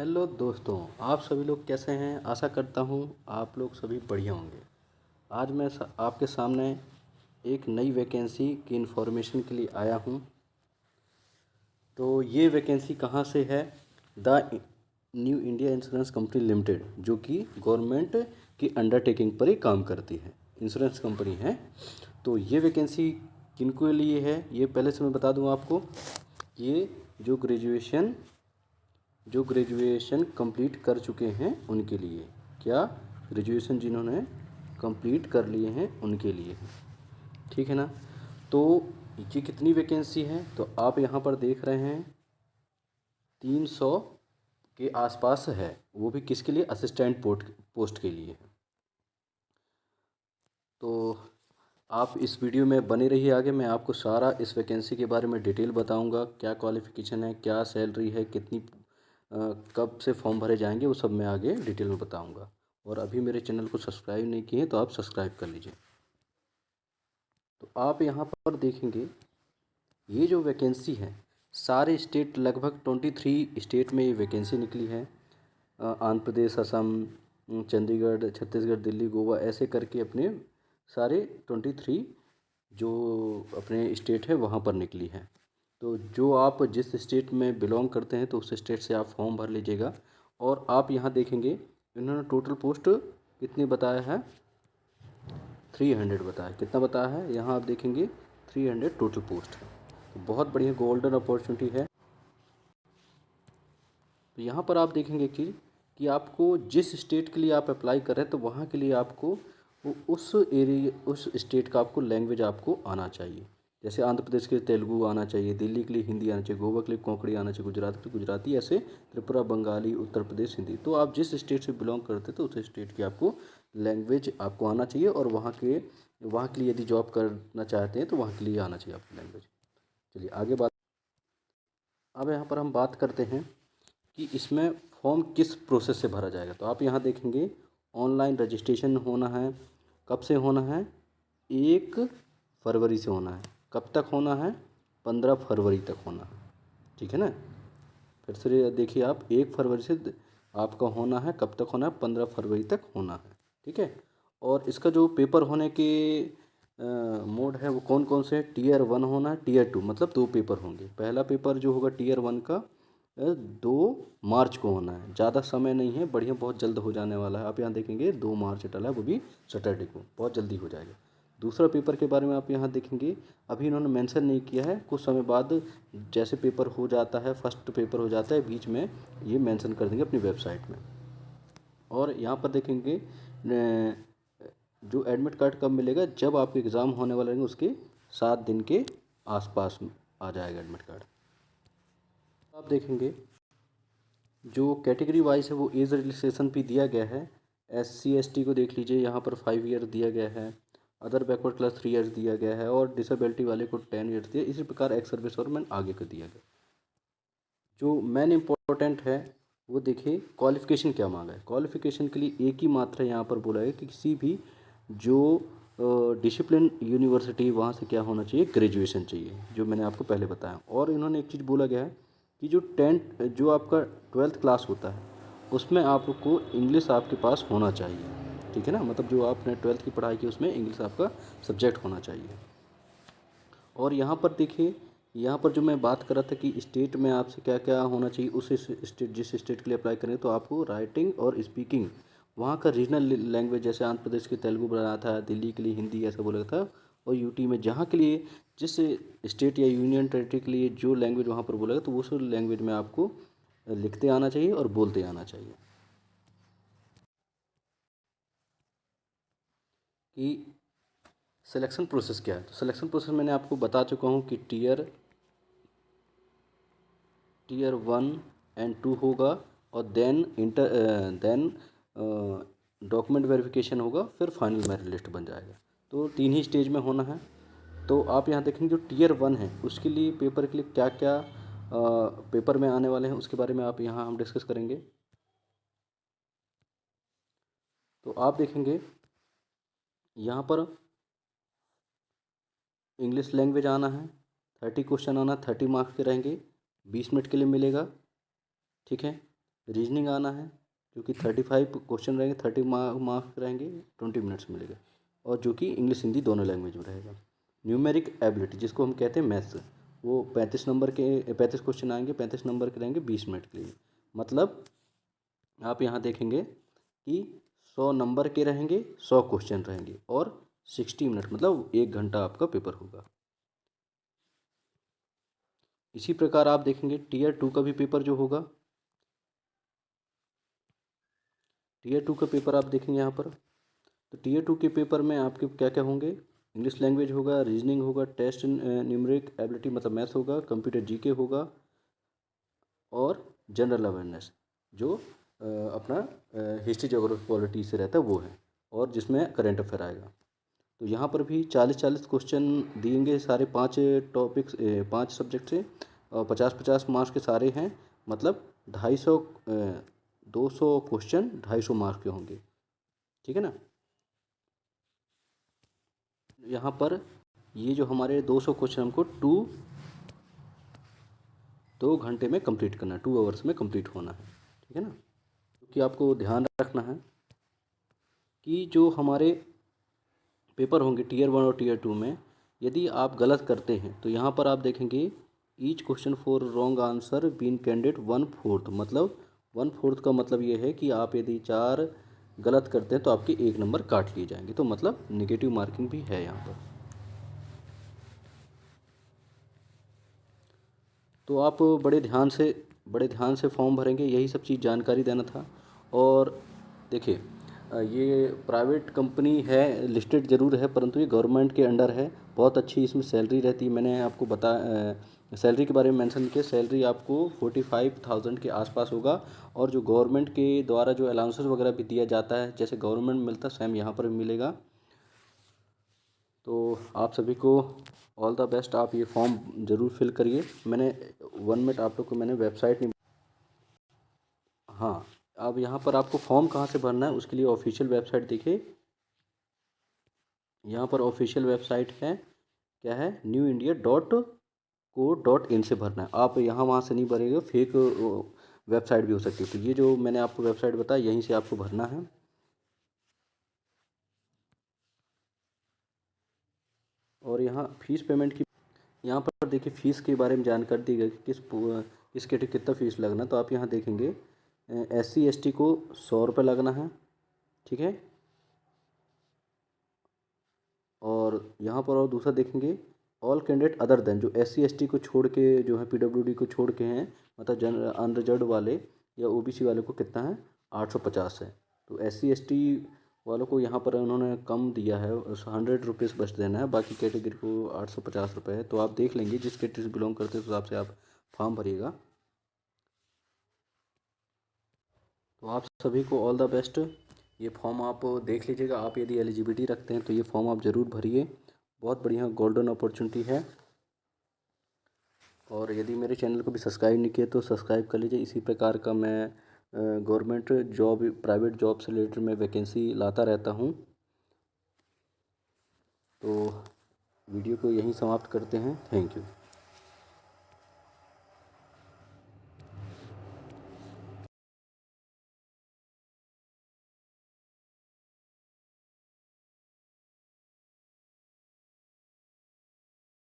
Hello दोस्तों, आप सभी लोग कैसे हैं। आशा करता हूँ आप लोग सभी बढ़िया होंगे। आज मैं आपके सामने एक नई वैकेंसी की इन्फॉर्मेशन के लिए आया हूँ। तो ये वैकेंसी कहाँ से है? The new India insurance company limited, जो कि गवर्नमेंट की अंडरटेकिंग पर ही काम करती है, इंश्योरेंस कंपनी है। तो ये वैकेंसी किनको लिए है ये पहले से मैं बता दूँ आपको। ये जो ग्रेजुएशन कंप्लीट कर चुके हैं उनके लिए, क्या ग्रेजुएशन जिन्होंने कंप्लीट कर लिए हैं उनके लिए है, ठीक है ना। तो ये कितनी वैकेंसी है तो आप यहाँ पर देख रहे हैं 300 के आसपास है। वो भी किसके लिए? असिस्टेंट पोस्ट के लिए है। तो आप इस वीडियो में बने रहिए। आगे मैं आपको सारा इस वैकेंसी के बारे में डिटेल बताऊंगा, क्या क्वालिफ़िकेशन है, क्या सैलरी है, कितनी कब से फॉर्म भरे जाएंगे, वो सब मैं आगे डिटेल में बताऊंगा। और अभी मेरे चैनल को सब्सक्राइब नहीं किए तो आप सब्सक्राइब कर लीजिए। तो आप यहाँ पर देखेंगे ये जो वैकेंसी है, सारे स्टेट लगभग 23 स्टेट में ये वैकेंसी निकली है। आंध्र प्रदेश, असम, चंडीगढ़, छत्तीसगढ़, दिल्ली, गोवा, ऐसे करके अपने सारे 23 जो अपने स्टेट है वहाँ पर निकली है। तो जो आप जिस स्टेट में बिलोंग करते हैं तो उस स्टेट से आप फॉर्म भर लीजिएगा। और आप यहाँ देखेंगे इन्होंने टोटल पोस्ट कितनी बताया है? 300 बताया। कितना बताया है? यहाँ आप देखेंगे 300 टोटल पोस्ट है। तो बहुत बढ़िया गोल्डन अपॉर्चुनिटी है। तो यहाँ पर आप देखेंगे कि आपको जिस स्टेट के लिए आप अप्लाई कर रहे हैं तो वहाँ के लिए आपको उस एरिया उस स्टेट का आपको लैंग्वेज आपको आना चाहिए। जैसे आंध्र प्रदेश के लिए तेलुगु आना चाहिए, दिल्ली के लिए हिंदी आना चाहिए, गोवा के लिए कोंकणी आना चाहिए, गुजरात के लिए गुजराती, ऐसे त्रिपुरा बंगाली, उत्तर प्रदेश हिंदी। तो आप जिस स्टेट से बिलोंग करते हैं तो उस स्टेट की आपको लैंग्वेज आपको आना चाहिए। और वहाँ के लिए यदि जॉब करना चाहते हैं तो वहाँ के लिए आना चाहिए आपको लैंग्वेज। चलिए आगे बात। अब यहाँ पर हम बात करते हैं कि इसमें फॉर्म किस प्रोसेस से भरा जाएगा। तो आप यहाँ देखेंगे ऑनलाइन रजिस्ट्रेशन होना है। कब से होना है? 1 फरवरी से होना है। कब तक होना है? 15 फरवरी तक होना है, ठीक है ना। फिर से देखिए आप, 1 फरवरी से आपका होना है। कब तक होना है? 15 फरवरी तक होना है, ठीक है। और इसका जो पेपर होने के मोड है वो कौन कौन से? टीयर 1 होना है, टीयर 2, मतलब 2 पेपर होंगे। पहला पेपर जो होगा टीयर 1 का 2 मार्च को होना है। ज़्यादा समय नहीं है, बढ़िया, बहुत जल्द हो जाने वाला है। आप यहाँ देखेंगे 2 मार्च डला है, वो भी सैटरडे को, बहुत जल्दी हो जाएगा। दूसरा पेपर के बारे में आप यहाँ देखेंगे, अभी इन्होंने मेंशन नहीं किया है। कुछ समय बाद जैसे पेपर हो जाता है, फर्स्ट पेपर हो जाता है, बीच में ये मेंशन कर देंगे अपनी वेबसाइट में। और यहाँ पर देखेंगे जो एडमिट कार्ड कब मिलेगा? जब आपके एग्ज़ाम होने वाले रहेंगे उसके 7 दिन के आसपास आ जाएगा एडमिट कार्ड। आप देखेंगे जो कैटेगरी वाइज है वो एज रिलैक्सेशन भी दिया गया है। SC ST को देख लीजिए, यहाँ पर 5 ईयर दिया गया है। अदर बैकवर्ड क्लास 3 ईयर्स दिया गया है। और डिसेबिलिटी वाले को 10 ईयर्स दिया। इसी प्रकार एक्स सर्विस और मैन आगे का दिया गया। जो मेन इम्पोर्टेंट है वो देखिए, क्वालिफ़िकेशन क्या मांगा है। क्वालिफ़िकेशन के लिए एक ही मात्रा यहाँ पर बोला है कि किसी भी जो डिसिप्लिन यूनिवर्सिटी वहाँ से क्या होना चाहिए? ग्रेजुएशन चाहिए, जो मैंने आपको पहले बताया। और इन्होंने एक चीज़ बोला गया है कि जो आपका 12th क्लास होता है उसमें आपको इंग्लिश आपके पास होना चाहिए, ठीक है ना। मतलब जो आपने 12th की पढ़ाई की उसमें इंग्लिश आपका सब्जेक्ट होना चाहिए। और यहाँ पर देखिए, यहाँ पर जो मैं बात कर रहा था कि स्टेट में आपसे क्या क्या होना चाहिए, उस स्टेट जिस स्टेट के लिए अप्लाई करें तो आपको राइटिंग और स्पीकिंग वहाँ का रीजनल लैंग्वेज, जैसे आंध्र प्रदेश के तेलुगु बोला था, दिल्ली के लिए हिंदी ऐसा बोला था। और यूटी में जहाँ के लिए जिस स्टेट या यूनियन टेरिटरी के लिए जो लैंग्वेज वहाँ पर बोला गया तो उस लैंग्वेज में आपको लिखते आना चाहिए और बोलते आना चाहिए। कि सिलेक्शन प्रोसेस क्या है? तो सिलेक्शन प्रोसेस मैंने आपको बता चुका हूँ कि टीयर 1 एंड 2 होगा। और देन डॉक्यूमेंट वेरिफिकेशन होगा, फिर फाइनल मेरिट लिस्ट बन जाएगा। तो 3 ही स्टेज में होना है। तो आप यहाँ देखेंगे जो टीयर 1 है उसके लिए पेपर के लिए क्या क्या पेपर में आने वाले हैं उसके बारे में आप यहाँ हम डिस्कस करेंगे। तो आप देखेंगे यहाँ पर इंग्लिश लैंग्वेज आना है। 30 क्वेश्चन आना, 30 मार्क्स के रहेंगे, 20 मिनट के लिए मिलेगा, ठीक है। रीजनिंग आना है, जो कि 35 क्वेश्चन रहेंगे, 30 मार्क्स रहेंगे, 20 मिनट्स मिलेगा, और जो कि इंग्लिश हिंदी दोनों लैंग्वेज में रहेगा। न्यूमेरिक एबिलिटी जिसको हम कहते हैं मैथ्स, वो 35 नंबर के 35 क्वेश्चन आएंगे, 35 नंबर के रहेंगे 20 मिनट के लिए। मतलब आप यहाँ देखेंगे कि 100 नंबर के रहेंगे, 100 क्वेश्चन रहेंगे, और 60 मिनट मतलब 1 घंटा आपका पेपर होगा। इसी प्रकार आप देखेंगे टीयर 2 का भी पेपर जो होगा, टीयर 2 का पेपर आप देखेंगे यहाँ पर, तो टीयर 2 के पेपर में आपके क्या क्या होंगे, इंग्लिश लैंग्वेज होगा, रीजनिंग होगा, टेस्ट न्यूमेरिक एबिलिटी मतलब मैथ्स होगा, कंप्यूटर जीके होगा, और जनरल अवेयरनेस जो अपना हिस्ट्री ज्योग्राफी पॉलिटी से रहता है वो है, और जिसमें करंट अफेयर आएगा। तो यहाँ पर भी 40-40 क्वेश्चन दिएंगे, सारे 5 टॉपिक्स 5 सब्जेक्ट से, और 50-50 मार्क्स के सारे हैं, मतलब 200 क्वेश्चन 250 मार्क्स के होंगे, ठीक है ना। यहाँ पर ये जो हमारे 200 क्वेश्चन हमको 2 घंटे में कंप्लीट करना है, 2 आवर्स में कंप्लीट होना है, ठीक है ना। क्योंकि आपको ध्यान रखना है कि जो हमारे पेपर होंगे टीयर 1 और टीयर 2 में, यदि आप गलत करते हैं तो यहाँ पर आप देखेंगे each question for wrong answer been candidate 1/4, मतलब 1/4 का मतलब ये है कि आप यदि 4 गलत करते हैं तो आपके 1 नंबर काट लिए जाएंगे, तो मतलब नेगेटिव मार्किंग भी है यहाँ पर। तो आप बड़े ध्यान से फॉर्म भरेंगे, यही सब चीज़ जानकारी देना था। और देखिए ये प्राइवेट कंपनी है, लिस्टेड ज़रूर है, परंतु ये गवर्नमेंट के अंडर है, बहुत अच्छी इसमें सैलरी रहती है। मैंने आपको सैलरी के बारे में मेंशन किया, सैलरी आपको 45,000 के आसपास होगा, और जो गवर्नमेंट के द्वारा जो अलाउंसेस वगैरह भी दिया जाता है, जैसे गवर्नमेंट में मिलता है सेम यहाँ पर भी मिलेगा। तो आप सभी को ऑल द बेस्ट, आप ये फॉर्म ज़रूर फिल करिए। मैंने 1 मिनट आप लोग को मैंने वेबसाइट नहीं, हाँ, अब यहाँ पर आपको फॉर्म कहाँ से भरना है उसके लिए ऑफिशियल वेबसाइट देखिए, यहाँ पर ऑफिशियल वेबसाइट है, क्या है, newindia.co.in से भरना है। आप यहाँ वहाँ से नहीं भरेंगे, फेक वेबसाइट भी हो सकती है। तो ये जो मैंने आपको वेबसाइट बताया यहीं से आपको भरना है। और यहाँ फीस पेमेंट की, यहाँ पर देखिए फ़ीस के बारे में जानकारी दी गई कि किस कैटेगरी कितना फ़ीस लगना। तो आप यहाँ देखेंगे SC ST को 100 रुपये लगना है, ठीक है। और यहाँ पर और दूसरा देखेंगे ऑल कैंडिडेट अदर देन, जो SC ST को छोड़ के जो है PWD को छोड़ के हैं, मतलब अनरिजर्व वाले या OBC वाले को कितना है, 850 है। तो SC ST वालों को यहाँ पर उन्होंने कम दिया है, 100 रुपीज़ बस देना है, बाकी कैटेगरी को 850 रुपये है। तो आप देख लेंगे जिस कैटेगरी से बिलोंग करते हैं उस हिसाब से आप फॉर्म भरिएगा। तो आप सभी को ऑल द बेस्ट। ये फॉर्म आप देख लीजिएगा, आप यदि एलिजिबिलिटी रखते हैं तो ये फॉर्म आप ज़रूर भरिए, बहुत बढ़िया गोल्डन अपॉर्चुनिटी है। और यदि मेरे चैनल को भी सब्सक्राइब नहीं किया तो सब्सक्राइब कर लीजिए। इसी प्रकार का मैं गवर्नमेंट जॉब, प्राइवेट जॉब से रिलेटेड मैं वैकेंसी लाता रहता हूँ। तो वीडियो को यहीं समाप्त करते हैं। Thank you.